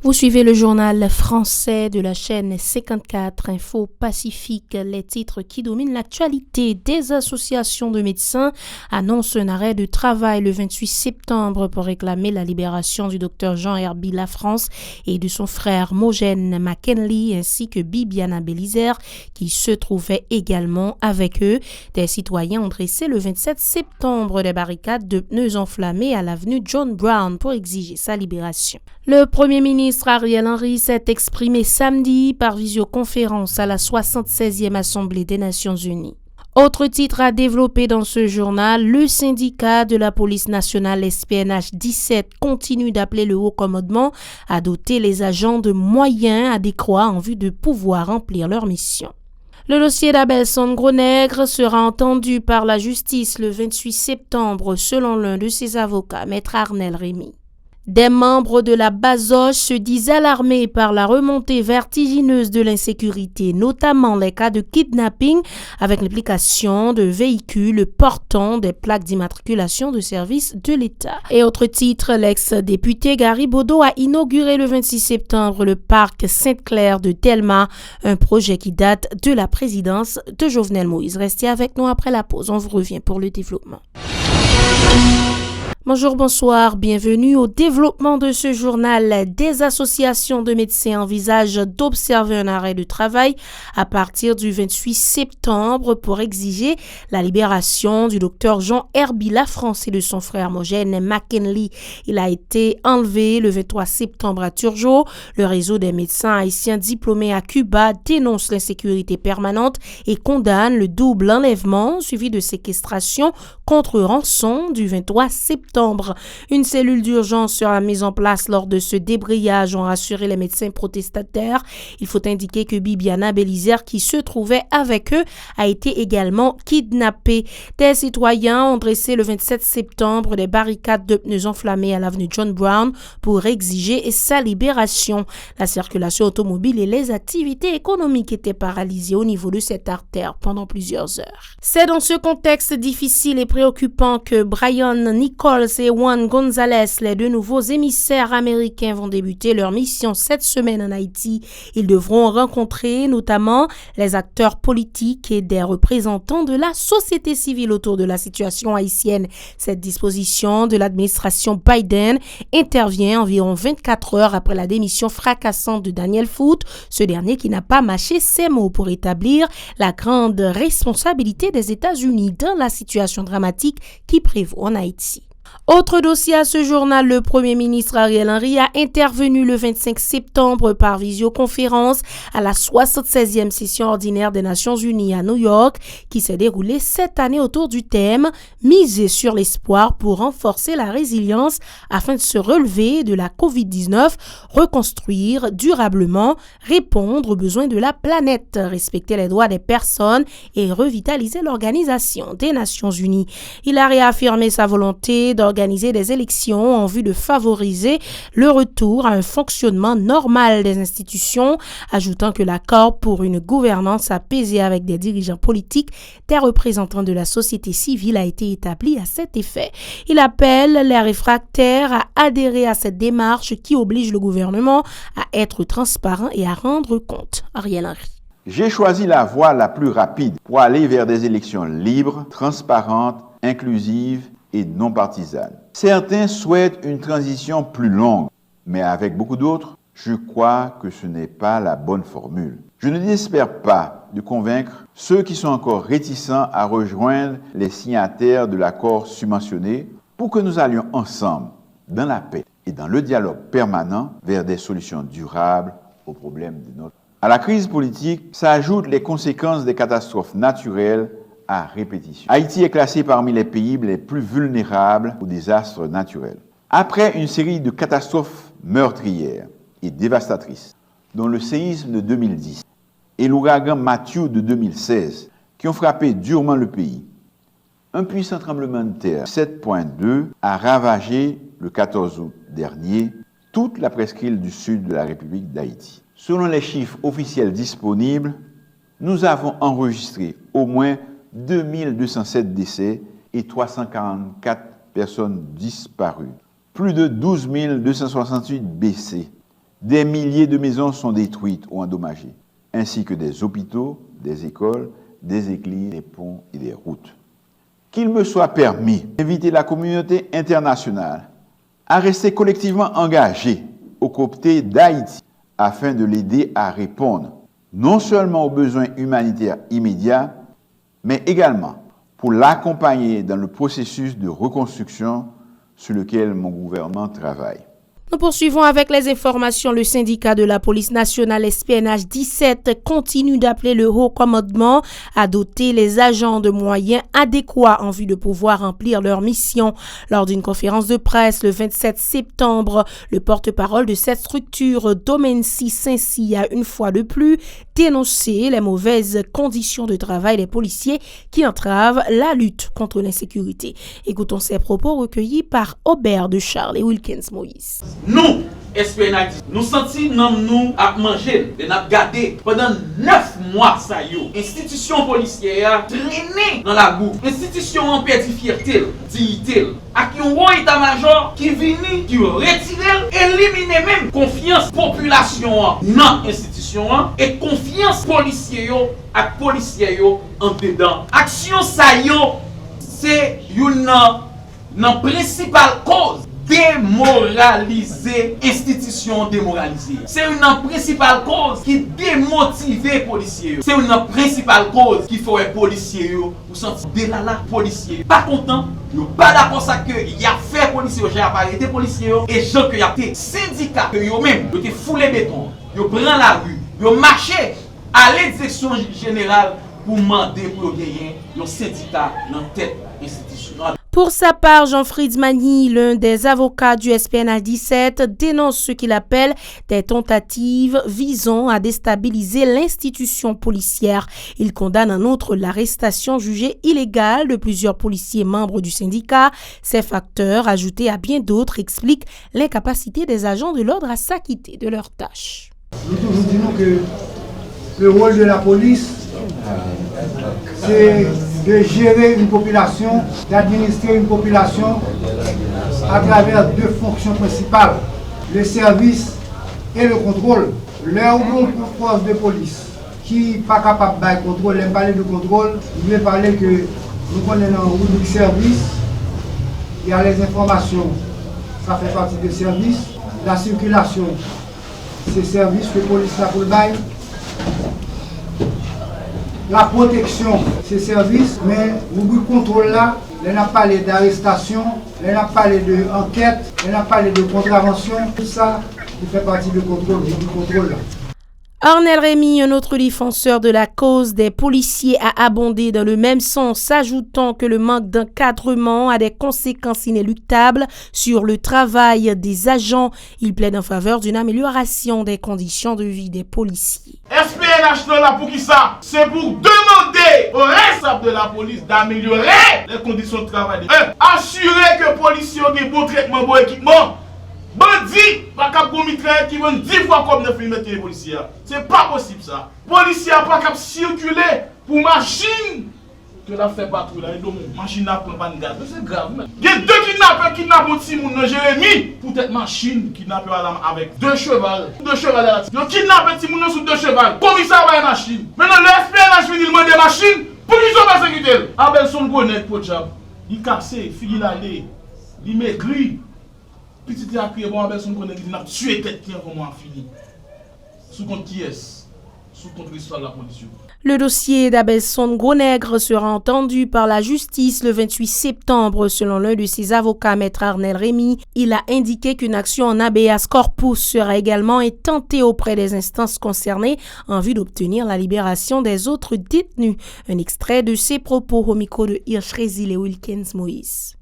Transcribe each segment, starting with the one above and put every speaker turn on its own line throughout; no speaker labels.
Vous suivez le journal français de la chaîne 54 Info Pacifique. Les titres qui dominent l'actualité. Des associations de médecins annoncent un arrêt de travail le 28 septembre pour réclamer la libération du docteur Jean Herbie Lafrance et de son frère Mogène McKinley ainsi que Bibiana Belizer qui se trouvaient également avec eux. Des citoyens ont dressé le 27 septembre des barricades de pneus enflammés à l'avenue John Brown pour exiger sa libération. Le Premier ministre Ariel Henry s'est exprimé samedi par visioconférence à la 76e Assemblée des Nations Unies. Autre titre à développer dans ce journal, le syndicat de la police nationale SPNH 17 continue d'appeler le haut commandement à doter les agents de moyens adéquats en vue de pouvoir remplir leur mission. Le dossier d'Abelson Gros-Nègre sera entendu par la justice le 28 septembre selon l'un de ses avocats, Maître Arnel Rémy. Des membres de la Bazoche se disent alarmés par la remontée vertigineuse de l'insécurité, notamment les cas de kidnapping avec l'implication de véhicules portant des plaques d'immatriculation de services de l'État. Et autre titre, l'ex-député Gary Bodo a inauguré le 26 septembre le parc Sainte-Claire de Delma, un projet qui date de la présidence de Jovenel Moïse. Restez avec nous après la pause, on vous revient pour le développement. Bonjour, bonsoir, bienvenue au développement de ce journal. Des associations de médecins envisagent d'observer un arrêt de travail à partir du 28 septembre pour exiger la libération du docteur Jean Herbie Lafrance et de son frère Mogène McKinley. Il a été enlevé le 23 septembre à Turgeau. Le réseau des médecins haïtiens diplômés à Cuba dénonce l'insécurité permanente et condamne le double enlèvement suivi de séquestration contre rançon du 23 septembre. Une cellule d'urgence sera mise en place lors de ce débrayage, ont rassuré les médecins protestataires. Il faut indiquer que Bibiana Belizer, qui se trouvait avec eux, a été également kidnappée. Des citoyens ont dressé le 27 septembre des barricades de pneus enflammés à l'avenue John Brown pour exiger sa libération. La circulation automobile et les activités économiques étaient paralysées au niveau de cette artère pendant plusieurs heures. C'est dans ce contexte difficile et préoccupant que Brian Nichols et Juan Gonzalez, les deux nouveaux émissaires américains, vont débuter leur mission cette semaine en Haïti. Ils devront rencontrer notamment les acteurs politiques et des représentants de la société civile autour de la situation haïtienne. Cette disposition de l'administration Biden intervient environ 24 heures après la démission fracassante de Daniel Foote, ce dernier qui n'a pas mâché ses mots pour établir la grande responsabilité des États-Unis dans la situation dramatique qui prévaut en Haïti. Autre dossier à ce journal, le Premier ministre Ariel Henry a intervenu le 25 septembre par visioconférence à la 76e session ordinaire des Nations Unies à New York qui s'est déroulée cette année autour du thème « Miser sur l'espoir pour renforcer la résilience afin de se relever de la COVID-19, reconstruire durablement, répondre aux besoins de la planète, respecter les droits des personnes et revitaliser l'Organisation des Nations Unies ». Il a réaffirmé sa volonté d'organiser des élections en vue de favoriser le retour à un fonctionnement normal des institutions, ajoutant que l'accord pour une gouvernance apaisée avec des dirigeants politiques, des représentants de la société civile a été établi à cet effet. Il appelle les réfractaires à adhérer à cette démarche qui oblige le gouvernement à être transparent et à rendre compte. Ariel Henry.
J'ai choisi la voie la plus rapide pour aller vers des élections libres, transparentes, inclusives et non partisanes. Certains souhaitent une transition plus longue, mais avec beaucoup d'autres, je crois que ce n'est pas la bonne formule. Je ne désespère pas de convaincre ceux qui sont encore réticents à rejoindre les signataires de l'accord subventionné pour que nous allions ensemble, dans la paix et dans le dialogue permanent, vers des solutions durables aux problèmes de notre. À la crise politique s'ajoutent les conséquences des catastrophes naturelles à répétition. Haïti est classé parmi les pays les plus vulnérables aux désastres naturels. Après une série de catastrophes meurtrières et dévastatrices, dont le séisme de 2010 et l'ouragan Matthew de 2016, qui ont frappé durement le pays, un puissant tremblement de terre, 7.2, a ravagé le 14 août dernier toute la presqu'île du sud de la République d'Haïti. Selon les chiffres officiels disponibles, nous avons enregistré au moins 2207 décès et 344 personnes disparues. Plus de 12 268 blessés, Des milliers de maisons sont détruites ou endommagées, ainsi que des hôpitaux, des écoles, des églises, des ponts et des routes. Qu'il me soit permis d'inviter la communauté internationale à rester collectivement engagée aux côtés d'Haïti afin de l'aider à répondre non seulement aux besoins humanitaires immédiats, mais également pour l'accompagner dans le processus de reconstruction sur lequel mon gouvernement travaille.
Nous poursuivons avec les informations. Le syndicat de la police nationale SPNH 17 continue d'appeler le haut commandement à doter les agents de moyens adéquats en vue de pouvoir remplir leur mission. Lors d'une conférence de presse le 27 septembre, le porte-parole de cette structure, Domensi Saint-Cy, a une fois de plus dénoncé les mauvaises conditions de travail des policiers qui entravent la lutte contre l'insécurité. Écoutons ces propos recueillis par Aubert de Charles et Wilkins Moïse.
Nous, SPNH, nous sentis nous à manger, de nous garder pendant 9 mois ça yo. Institution policière traînée dans la boue. Institution en perdu fierté, dignité. Avec un bon état-major qui vient, qui retire, éliminer même confiance population dans l'institution et confiance policier yo ak policier yo en dedans. Action ça yo, c'est une principale cause démoraliser institution démoralisée. C'est une principale cause qui démotive les policiers. C'est une principale cause qui fait les policiers ou sentir délala policiers pas content, yo pas d'accord ça que y a fait policiers, j'ai arrêté policiers et gens que y a des syndicats que yo même yo te foulé béton, yo prend la rue, yo marché à la direction générale pour demander pour gagner un syndicat dans tête institutionnelle.
Pour sa part, Jean-Fritz Magny, l'un des avocats du SPNH 17, dénonce ce qu'il appelle des tentatives visant à déstabiliser l'institution policière. Il condamne en outre l'arrestation jugée illégale de plusieurs policiers membres du syndicat. Ces facteurs, ajoutés à bien d'autres, expliquent l'incapacité des agents de l'ordre à s'acquitter de leurs tâches.
Nous toujours disons que le rôle de la police, c'est de gérer une population, d'administrer une population à travers deux fonctions principales, le service et le contrôle. Leur force de police qui n'est pas capable de contrôle, n'aime parler de contrôle, il veut parler que nous connaissons un rubrique service, il y a les informations, ça fait partie des services, la circulation, c'est service que la police a pour le bail. La protection, c'est service, mais le contrôle là, on a parlé d'arrestation, on a parlé d'enquête, on a parlé de contravention, tout ça qui fait partie du contrôle là.
Arnel Rémy, un autre défenseur de la cause des policiers, a abondé dans le même sens, ajoutant que le manque d'encadrement a des conséquences inéluctables sur le travail des agents. Il plaide en faveur d'une amélioration des conditions de vie des policiers.
SPNH là pour qui ça? C'est pour demander aux responsables de la police d'améliorer les conditions de travail. Assurer que les policiers ont des bons traitements, bon équipement. Bandit, pas capable de mitrailler qui vont 10 fois comme 9 mm les policiers. C'est pas possible ça. Policiers pas capable de circuler pour machine que la fait patrouille là. Machine n'a pas de garde. C'est grave. Il y a deux kidnappeurs qui kidnappent un petit monde dans Jérémy pour cette machine kidnappeur avec 2 chevals. 2 chevals là. Ils kidnappent un petit monde sur 2 chevals. Commissaire va une machine. Maintenant le SPNH vient demander des machines pour qu'ils soient pas sécurité. Abelson Gonnet pour job. Il cassé, fini l'aller. Il maigri. Petit a crié, bon, Abelson connaît qu'il a tué tête qui est vraiment fini. Sous compte qui est? Sous contre l'histoire de la police.
Le dossier d'Abelson Gros-Nègre sera entendu par la justice le 28 septembre. Selon l'un de ses avocats, Maître Arnel Rémy, il a indiqué qu'une action en habeas corpus sera également intentée auprès des instances concernées en vue d'obtenir la libération des autres détenus. Un extrait de ses propos au micro de Hirsch Résil et Wilkins Moïse.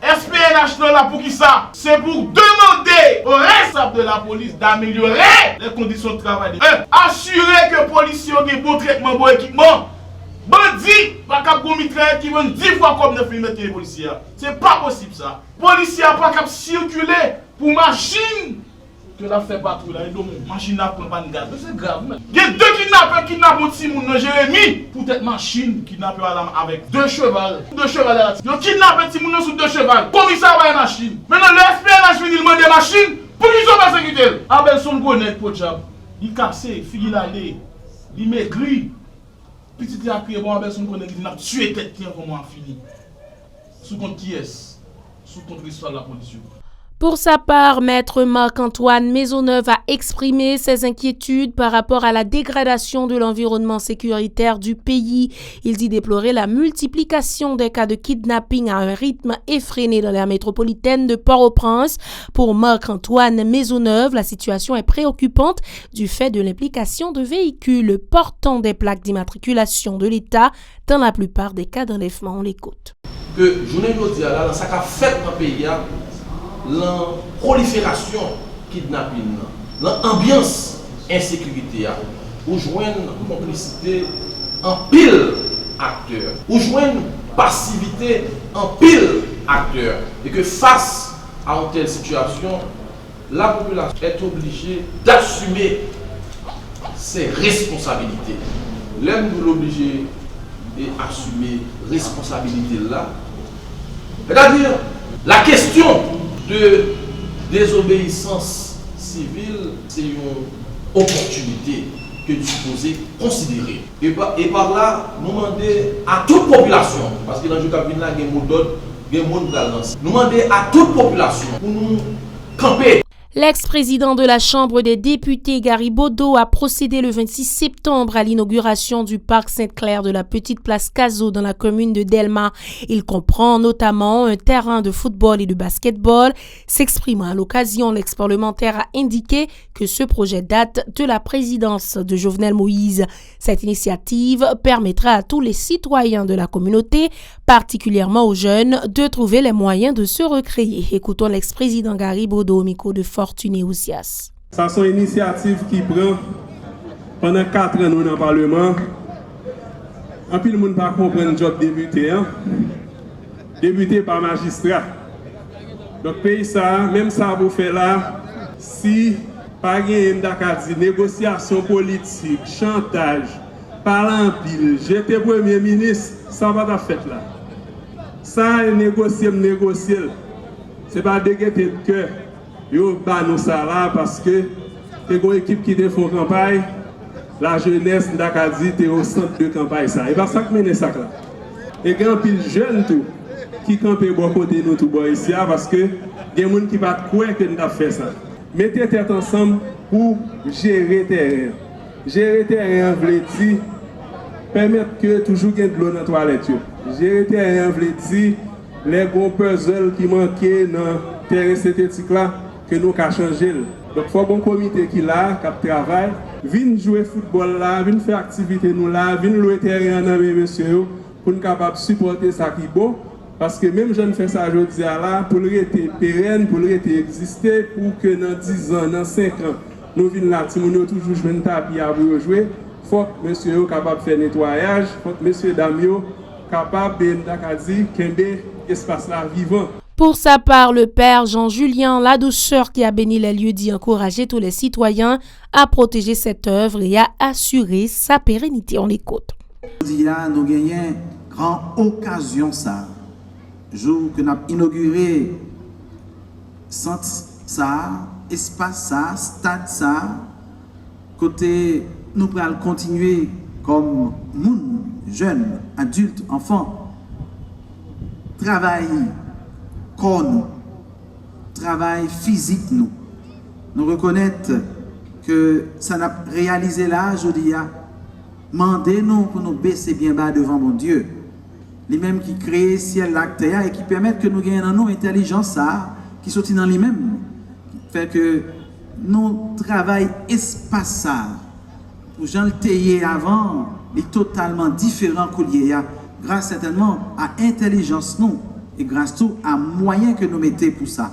SPNH là pour qui ça? C'est pour demander aux responsables de la police d'améliorer les conditions de travail. Assurer que les policiers ont des bons traitements, bon équipement. Bandit, pas capable de mitrailler qui vont 10 fois comme 9 mm les policiers. C'est pas possible ça. Policiers pas capable de circuler pour machine que la fait patrouille là. Machine n'a pas de garde. C'est grave. Il y a 2 kidnappeurs qui kidnappent un petit monde dans Jérémy pour cette machine kidnappeur avec 2 chevals. 2 chevals là. Ils kidnappent un petit monde sur 2 chevals. Commissaire va une machine. Maintenant le SPNH vient demander des machines Pour qui sont pas sécurité? Abelson connaît pour job. Il cassé, fille l'aller, il maigri. Petit a crié bon Abelson connaît qu'il n'a tué tête qui comment fini. Sous compte qui est? Sous compte l'histoire de la police.
Pour sa part, maître Marc-Antoine Maisonneuve a exprimé ses inquiétudes par rapport à la dégradation de l'environnement sécuritaire du pays. Il dit déplorer la multiplication des cas de kidnapping à un rythme effréné dans la métropolitaine de Port-au-Prince. Pour Marc-Antoine Maisonneuve, la situation est préoccupante du fait de l'implication de véhicules portant des plaques d'immatriculation de l'État dans la plupart des cas d'enlèvement. On l'écoute.
Que journée de là, dans ça qu'a fait dans le pays, la prolifération kidnapping, l'ambiance insécurité, ou joindre complicité en pile acteurs, ou joindre passivité en pile acteurs, et que face à une telle situation, la population est obligée d'assumer ses responsabilités. L'homme nous l'oblige d'assumer responsabilité là, c'est-à-dire la question de désobéissance civile, c'est une opportunité que nous supposons considérer. Et par là, nous demandons à toute population, parce que dans le cabinet là, il y a un mot d'ordre, il y a un mot de balance. Nous demandons à toute population pour nous camper.
L'ex-président de la Chambre des députés, Gary Bodo, a procédé le 26 septembre à l'inauguration du parc Sainte-Claire de la Petite Place Cazaux dans la commune de Delma. Il comprend notamment un terrain de football et de basketball. S'exprimant à l'occasion, l'ex-parlementaire a indiqué que ce projet date de la présidence de Jovenel Moïse. Cette initiative permettra à tous les citoyens de la communauté, particulièrement aux jeunes, de trouver les moyens de se recréer. Écoutons l'ex-président Gary Bodo au micro de Fortuné Ousias.
Ça sont une initiative qui prend pendant 4 ans dans le Parlement. En plus, le monde ne comprend pas le job débuté. Débuté par magistrat. Donc, pays ça, même ça vous fait là, si pas de négociation politique, chantage, parlant pile, j'étais premier ministre, ça va pas fait là. Ça, négocier. C'est pas dégueter de cœur. Yo ba nous ça là parce que t'es une équipe qui te font campagne, la jeunesse d'Akadi t'es au centre de campagne ça. Et pas ça que mène ça là. Et grand pile jeune tout qui campent bon côté nous tout boy ici parce que des gens qui pas croire que nous a fait ça. Mettez tête ensemble pour gérer terrain. Gérer terrain veut dire permettre que toujours gain de l'eau dans toilette. Gérer terrain veut dire les gros puzzles qui manquaient dans terrain synthétique là que nous avons changé. Donc, il faut un bon comité qui là, qui travaille, viens jouer football là, viens faire activité nous là, viens louer terrain dans mes messieurs pour nous capable supporter ça qui est bon. Parce que même je ne fais ça aujourd'hui là, pour le rester pérenne, pour le rester exister, pour que dans 10 ans, dans 5 ans, nous venons là, si nous avons toujours joué un tapis à jouer, il faut que monsieur soit capable de faire nettoyage, il faut que monsieur Damio capable de faire espace là vivant.
Pour sa part, le père Jean-Julien Ladouceur, qui a béni les lieux, dit encourager tous les citoyens à protéger cette œuvre et à assurer sa pérennité. On l'écoute.
Nous avons gagné une grande occasion, ça. Jour que nous avons inauguré centre, ça, espace, ça, stade, ça. Côté, nous pourrons continuer comme monde, jeunes, adultes, enfants, travailler. Corps nous, travail physique nous. Nous reconnaître que ça n'a réalisé là, je dis, mandez-nous pour nous baisser bien bas devant mon Dieu. Les mêmes qui créent ciel, la terre et qui permettent que nous gagnons dans nous intelligence ça, qui sortit dans les mêmes, qui fait que nous travaillons espace ça. Pour Jean le tailler avant, est totalement différent qu'il y a, grâce certainement à l'intelligence nous. Et grâce tout à moyen que nous mettons pour ça.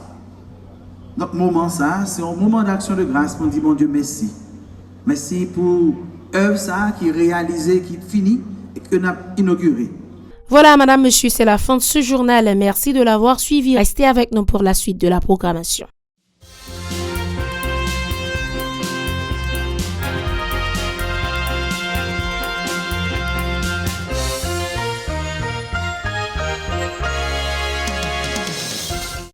Donc, moment ça, c'est un moment d'action de grâce pour dire, mon Dieu, merci. Merci pour l'œuvre ça qui est réalisée, qui est finie et que nous avons inaugurée.
Voilà, madame, monsieur, c'est la fin de ce journal. Merci de l'avoir suivi. Restez avec nous pour la suite de la programmation.